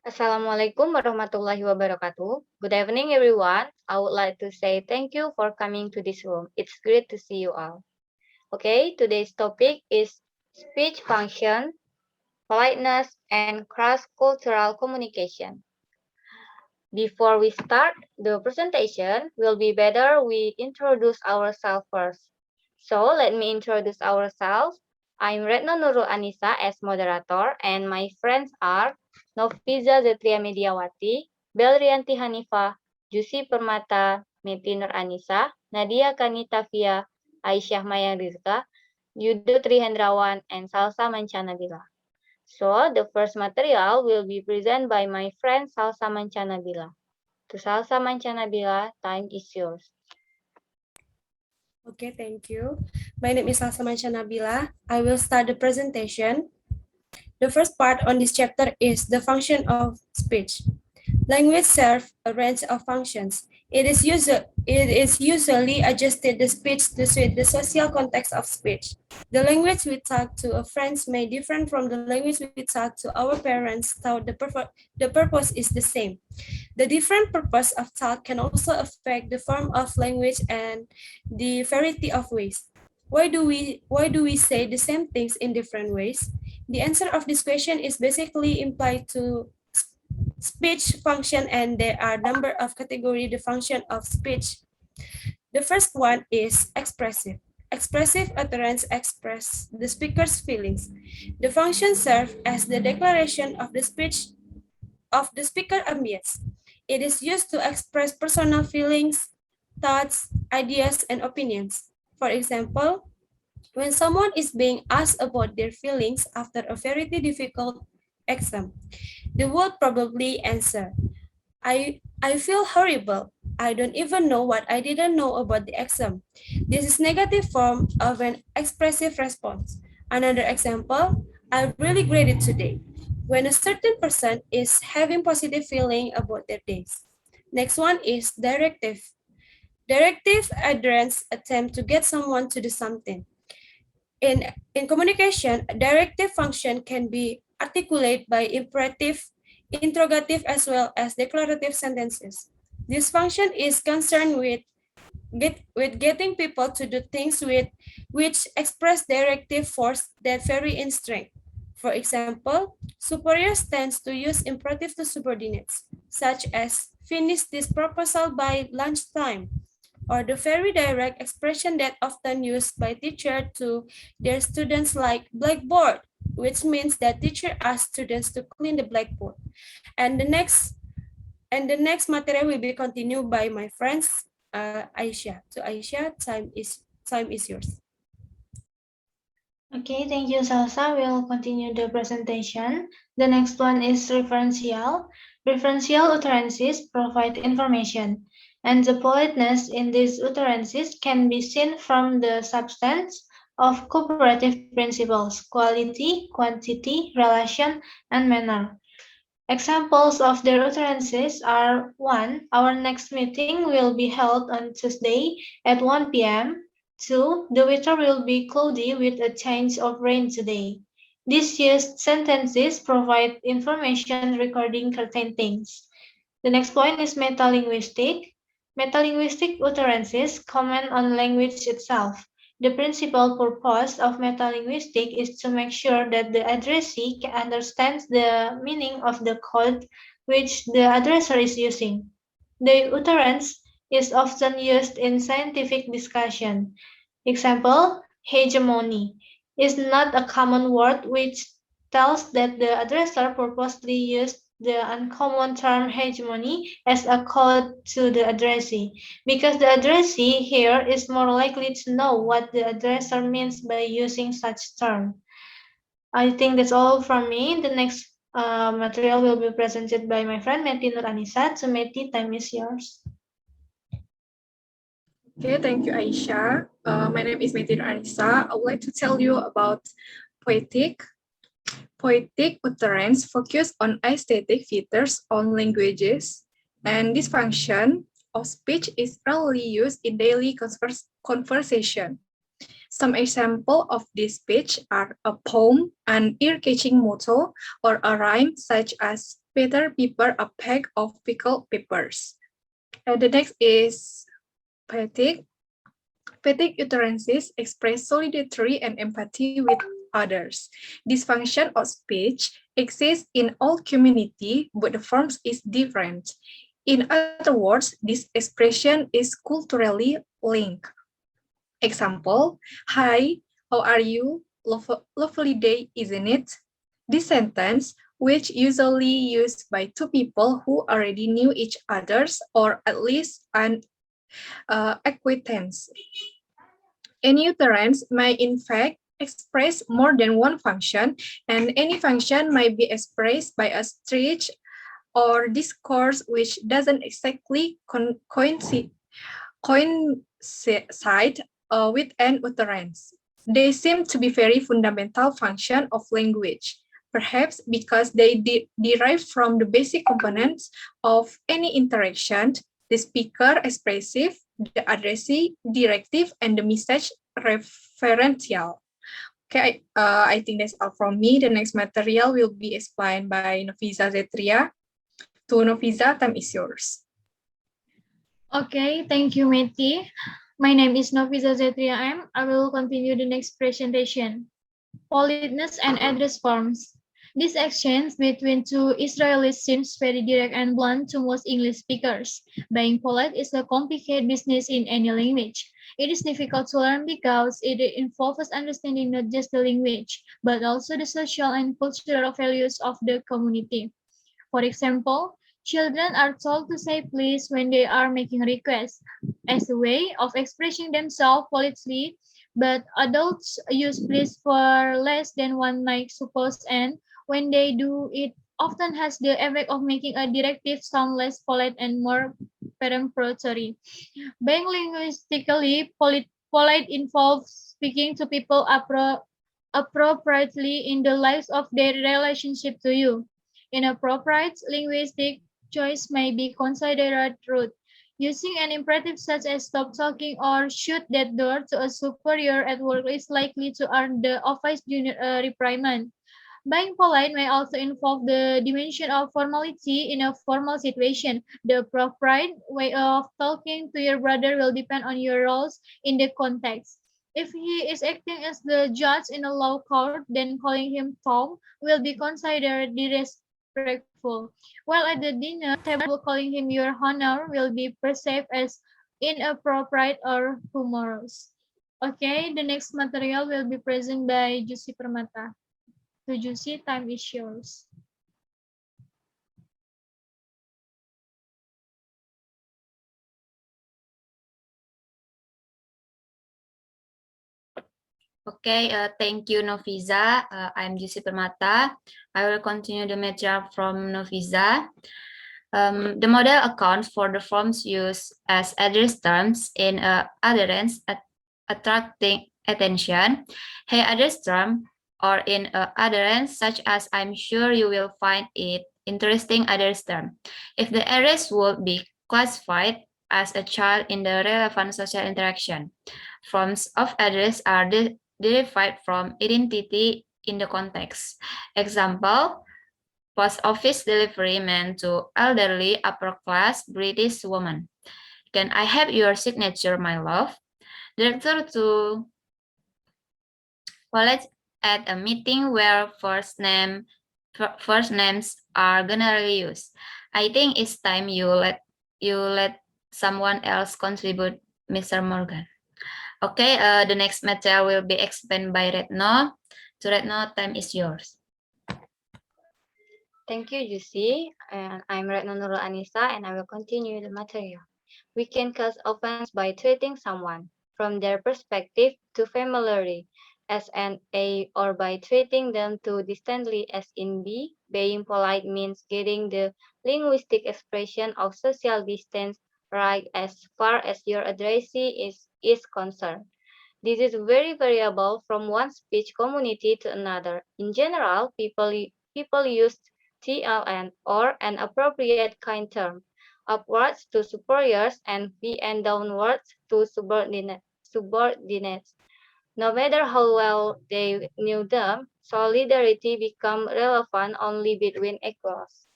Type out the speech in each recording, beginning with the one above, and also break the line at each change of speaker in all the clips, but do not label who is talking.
Assalamualaikum warahmatullahi wabarakatuh. Good evening, everyone. I would like to say thank you for coming to this room. It's great to see you all. Okay, today's topic is speech function, politeness, and cross-cultural communication. Before we start the presentation, will be better we introduce ourselves first. So let me introduce ourselves. I'm Retno Nurul Annisa as moderator, and my friends are Nofiza Zetria Mediawati, Belrianti Hanifah, Jusy Permata, Meti Annisa, Nadya Canitavia, Aisyah Mayang Rizka, Yudo Hendarwan, and Salsa Manca Nabila. So the first material will be presented by my friend Salsa Manca Nabila. To Salsa Manca Nabila, time is yours.
Okay, thank you. My name is Salsa Nabila. I will start the presentation. The first part on this chapter is the function of speech. Language serves a range of functions. It is usually adjusted the speech to suit the social context of speech. The language we talk to a friend may differ from the language we talk to our parents, though the purpose is the same. The different purpose of thought can also affect the form of language and the variety of ways. Why do we say the same things in different ways? The answer of this question is basically implied to speech function, and there are a number of categories the function of speech. The first one is expressive. Expressive utterance express the speaker's feelings. The function serves as the declaration of the speech of the speaker ambience. It is used to express personal feelings, thoughts, ideas, and opinions. For example, when someone is being asked about their feelings after a very difficult exam, they would probably answer, I feel horrible. I don't even know what I didn't know about the exam. This is negative form of an expressive response. Another example, I really graded today. When a certain person is having positive feeling about their days. Next one is directive. Directive adherence attempt to get someone to do something. In communication, a directive function can be articulated by imperative, interrogative, as well as declarative sentences. This function is concerned with getting people to do things with which express directive force that vary in strength. For example, superiors tend to use imperative to subordinates, such as finish this proposal by lunchtime, or the very direct expression that often used by teachers to their students like blackboard, which means that teacher asks students to clean the blackboard. And the next material will be continued by my friends Aisyah. To Aisyah, time is yours.
Okay, thank you, Salsa. We'll continue the presentation. The next one is referential. Referential utterances provide information, and the politeness in these utterances can be seen from the substance of cooperative principles: quality, quantity, relation, and manner. Examples of their utterances are: 1. Our next meeting will be held on Tuesday at 1 p.m. 2. The weather will be cloudy with a change of rain today. These used sentences provide information regarding certain things. The next point is metalinguistic. Metalinguistic utterances comment on language itself. The principal purpose of metalinguistic is to make sure that the addressee understands the meaning of the code which the addresser is using. The utterance is often used in scientific discussion. Example, hegemony is not a common word which tells that the addresser purposely used the uncommon term hegemony as a code to the addressee, because the addressee here is more likely to know what the addresser means by using such term. I think that's all from me. The next material will be presented by my friend Meti Annisa. So Meti, time is yours.
Okay, thank you, Aisyah. My name is Meti Annisa. I would like to tell you about poetic. Poetic utterance focus on aesthetic features on languages, and this function of speech is rarely used in daily conversation. Some examples of this speech are a poem, an ear-catching motto, or a rhyme such as better paper a pack of pickled peppers. The next is poetic. Poetic utterances express solidarity and empathy with others. This function of speech exists in all community, but the forms is different. In other words, this expression is culturally linked. Example, hi, how are you? Lovely day, isn't it? This sentence, which usually used by two people who already knew each other's or at least an acquaintance. Any utterance may in fact express more than one function, and any function might be expressed by a stretch or discourse which doesn't exactly coincide with an utterance. They seem to be very fundamental function of language, perhaps because they derive from the basic components of any interaction, the speaker expressive, the addressee directive, and the message referential. Okay, I think that's all from me. The next material will be explained by Nofiza Zetria. To Nofiza, time is yours.
Okay, thank you, Meti. My name is Nofiza Zetria M. I will continue the next presentation. Politeness and address forms. This exchange between two Israelis seems very direct and blunt to most English speakers. Being polite is a complicated business in any language. It is difficult to learn because it involves understanding not just the language, but also the social and cultural values of the community. For example, children are told to say please when they are making requests as a way of expressing themselves politely, but adults use please for less than one might suppose, and when they do, it often has the effect of making a directive sound less polite and more peremptory. Being linguistically polite involves speaking to people appropriately in the lives of their relationship to you. Inappropriate linguistic choice may be considered rude. Using an imperative such as stop talking or shut that door to a superior at work is likely to earn the office junior a reprimand. Being polite may also involve the dimension of formality in a formal situation. The appropriate way of talking to your brother will depend on your roles in the context. If he is acting as the judge in a law court, then calling him Tom will be considered disrespectful. While at the dinner table, calling him your honor will be perceived as inappropriate or humorous. Okay, the next material will be presented by Jusy Permata. To Jusy, time is yours.
Okay, thank you, Nofiza. I'm Jusy Permata. I will continue the material from Nofiza. The model accounts for the forms used as address terms in utterance attracting attention. Hey, address term, or in utterance such as I'm sure you will find it interesting address term. If the address would be classified as a child in the relevant social interaction. Forms of address are derived from identity in the context. Example, post office delivery meant to elderly upper class British woman. Can I have your signature, my love? Director to college at a meeting where first names are generally used. I think it's time you let someone else contribute, Mr. Morgan. Okay, the next material will be explained by Retno. To Retno, time is yours. Thank you, Jusy. And I'm Retno Nurul Annisa, and I will continue the material. We can cause offense by treating someone from their perspective too familiarly as an A, or by treating them too distantly as in B. Being polite means getting the linguistic expression of social distance right as far as your addressee is concerned. This is very variable from one speech community to another. In general, people use TLN, or an appropriate kind term, upwards to superiors and V and downwards to subordinates. No matter how well they knew them, solidarity became relevant only between equals.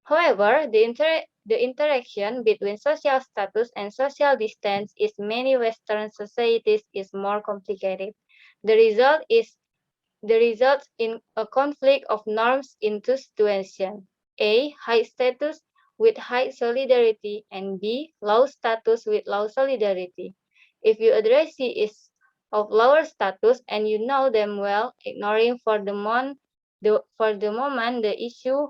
However, the interaction between social status and social distance in many Western societies is more complicated. The result is the result in a conflict of norms in two situations: A. High status with high solidarity, and B. Low status with low solidarity. If you address is of lower status and you know them well, ignoring for the moment the issue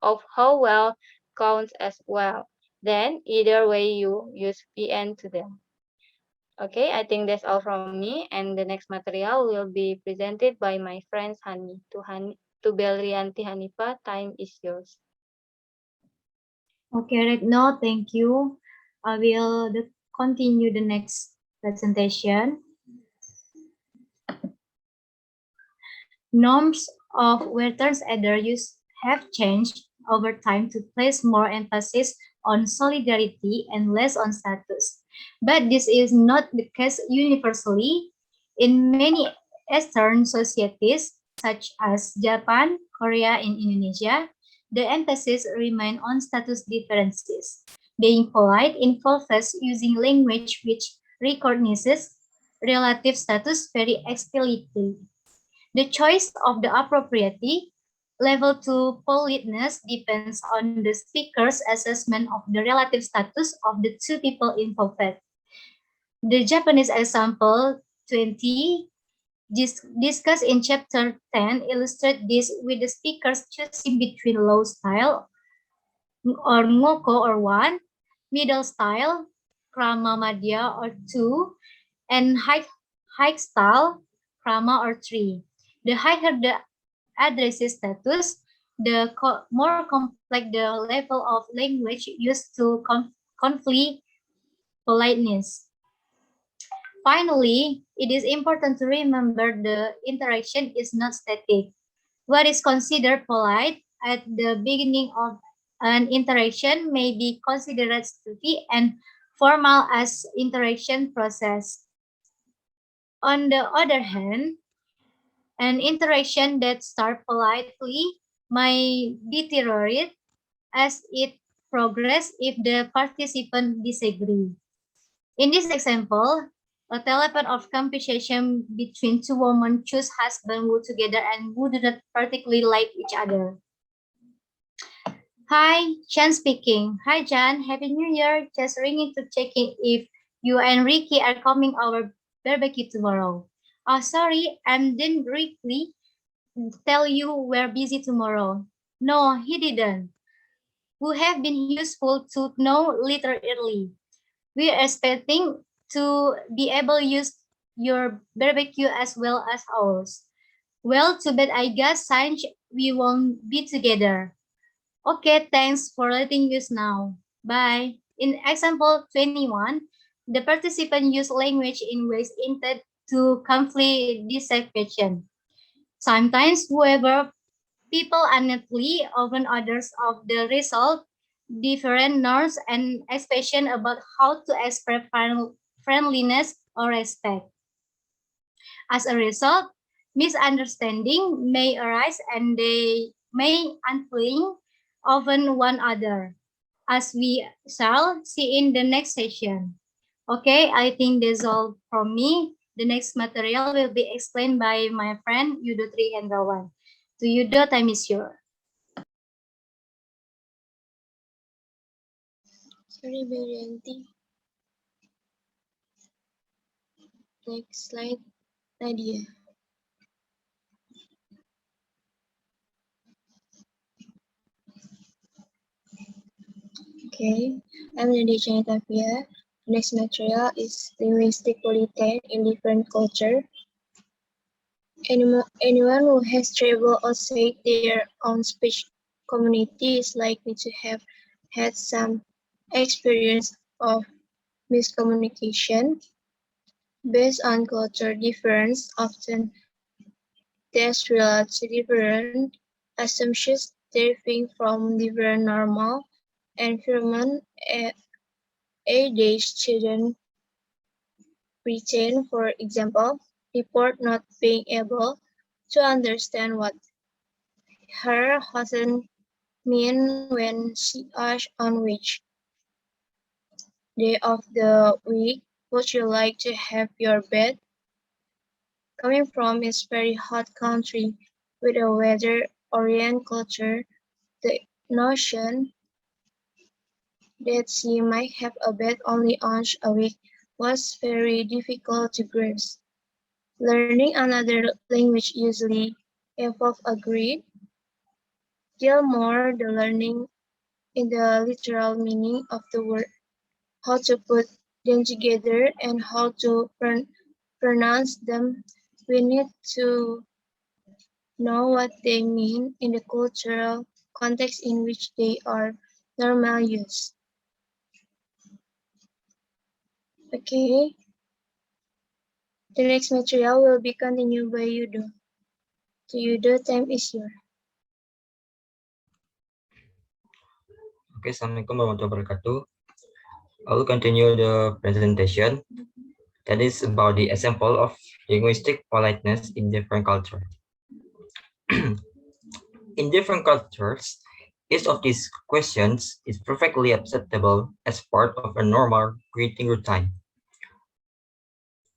of how well counts as well, then either way you use PN to them. Okay, I think that's all from me, and the next material will be presented by my friends to Belrianti Hanifah. Time is yours.
Okay, Retno, thank you. I will continue the next presentation. Norms of Western either use have changed over time to place more emphasis on solidarity and less on status. But this is not the case universally. In many Eastern societies, such as Japan, Korea, and Indonesia, the emphasis remains on status differences. Being polite involves using language which recognizes relative status very explicitly. The choice of the appropriate level to politeness depends on the speaker's assessment of the relative status of the two people involved. The Japanese example 20 discussed in chapter 10 illustrate this with the speakers choosing between low style or ngoko or 1, middle style, krama madya or 2, and high style, krama or 3. The higher the address status, the more complex the level of language used to conflict politeness. Finally, it is important to remember the interaction is not static. What is considered polite at the beginning of an interaction may be considered sticky and formal as interaction process. On the other hand, an interaction that starts politely may deteriorate as it progresses if the participants disagree. In this example, a telephone of conversation between two women choose husband who together and who do not particularly like each other. Hi, Jan speaking. Hi, Jan. Happy New Year. Just ringing to check in if you and Ricky are coming our barbecue tomorrow. Oh, sorry, I didn't really tell you we're busy tomorrow. No, he didn't. Would have been useful to know later early. We are expecting to be able to use your barbecue as well as ours. Well, too bad I guess since we won't be together. Okay, thanks for letting us know. Bye. In example 21, the participant use language in ways intended to conflict dissatisfaction. Sometimes, whoever people honestly, often others of the result, different norms and expectations about how to express friendliness or respect. As a result, misunderstanding may arise and they may unfeeling often one another, as we shall see in the next session. Okay, I think that's all from me. The next material will be explained by my friend Yudo Hendarwan. To Yudo, time is yours.
Sorry, Belrianti. Next slide, Nadya. Okay, I'm Nadya Canitavia. Next material is linguistic politeness in different culture. Anyone who has traveled outside their own speech community is likely to have had some experience of miscommunication based on culture difference. Often these relate to different assumptions deriving from different normal environment. Age students pretend, for example, report not being able to understand what her husband mean when she asked on which day of the week would you like to have your bed. Coming from a very hot country with a weather-oriented culture, the notion that she might have a bed only once a week was very difficult to grasp. Learning another language usually involves a great deal more than learning in the literal meaning of the word, how to put them together and how to pronounce them. We need to know what they mean in the cultural context in which they are normally used. Okay, the next material will be continued by Yudo. The Yudo time is yours.
Okay, Assalamualaikum warahmatullahi wabarakatuh. I will continue the presentation that is about the example of linguistic politeness in different cultures. In different cultures, each of these questions is perfectly acceptable as part of a normal greeting routine.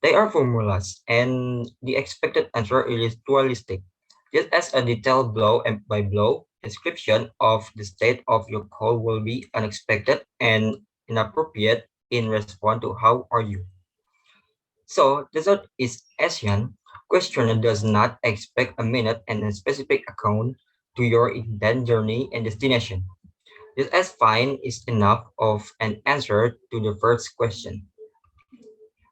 They are formulas, and the expected answer is dualistic, just as a detailed blow-by-blow description of the state of your cold will be unexpected and inappropriate in response to how are you. So, the result is Asian. Questioner does not expect a minute and a specific account to your intent, journey, and destination. Just as fine is enough of an answer to the first question.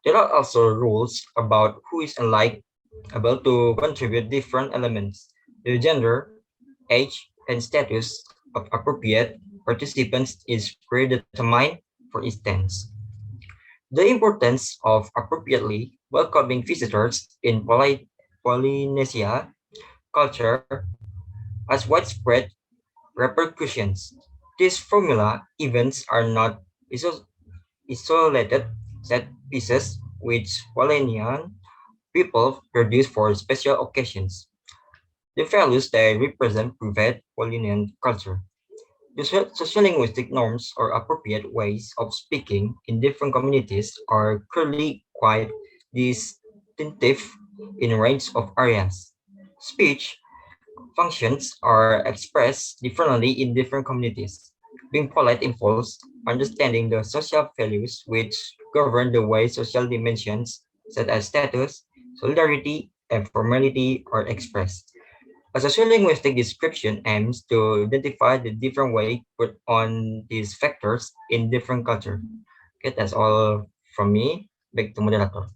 There are also rules about who is able to contribute different elements. The gender, age, and status of appropriate participants is predetermined. For instance, the importance of appropriately welcoming visitors in Polynesia culture has widespread repercussions. These formula events are not isolated set pieces which Polynesian people produce for special occasions. The values they represent pervade Polynesian culture. The sociolinguistic norms or appropriate ways of speaking in different communities are clearly quite distinctive in a range of areas. Speech functions are expressed differently in different communities. Being polite involves understanding the social values which govern the way social dimensions such as status, solidarity, and formality are expressed. A sociolinguistic description aims to identify the different way put on these factors in different cultures. Okay, that's all from me. Back to moderator.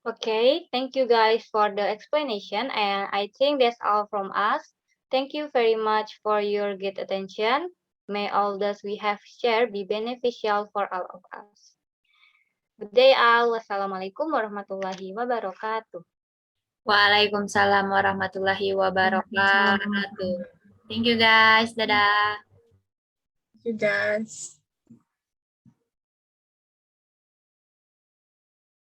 Okay, thank you guys for the explanation, and I think that's all from us. Thank you very much for your good attention. May all that we have shared be beneficial for all of us. Good day all. Wassalamualaikum warahmatullahi wabarakatuh.
Waalaikumsalam warahmatullahi wabarakatuh. Thank you guys. Dadah.
You guys.